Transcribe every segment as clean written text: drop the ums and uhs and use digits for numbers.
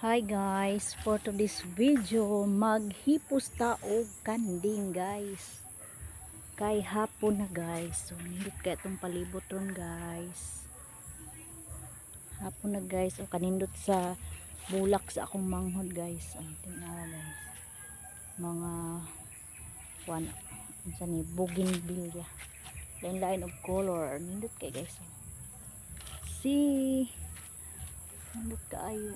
Hi guys, for today's video maghipos ta og kanding guys. Kay hapon na guys. So nindot kay itong paliboton guys. Hapon na guys. O kanindot sa bulak sa akong manghod guys. Ang tinawa guys. Mga sa ni bougainvillea. Lain-lain og color. Nindot kay guys. See. Nindot kaayo.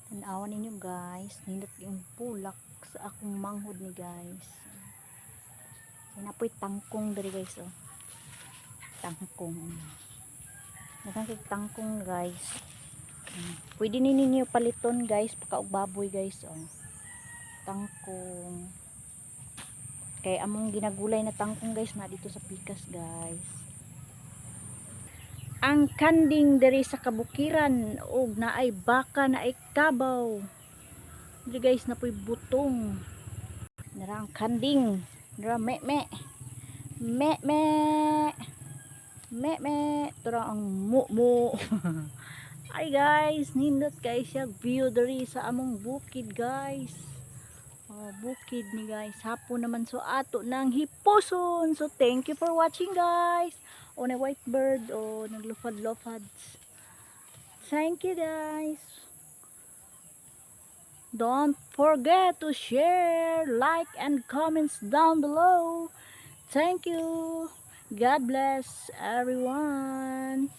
Tanawan ninyo guys, nindot yung pulak sa akong manghod ni guys. Sinapoy tangkong dari guys oh. Tangkong. Nakakig tangkong guys. Pwede ninyo paliton guys, pakaog baboy guys oh. Tangkong. Kay among ginagulay na tangkong guys na dito sa pikas guys. Ang kanding dari sa kabukiran og naay baka naay kabaw. Diri guys napoy butong. Nara ang kanding. Nara me. Tura ang mu. Ay guys, nindot guys siya view dari sa among bukid guys. Oh, bukid ni guys. Hapon naman so ato nang hiposon. So thank you for watching guys. O na white bird o naglufad-lufad. Thank you guys. Don't forget to share, like and comments down below. Thank you. God bless everyone.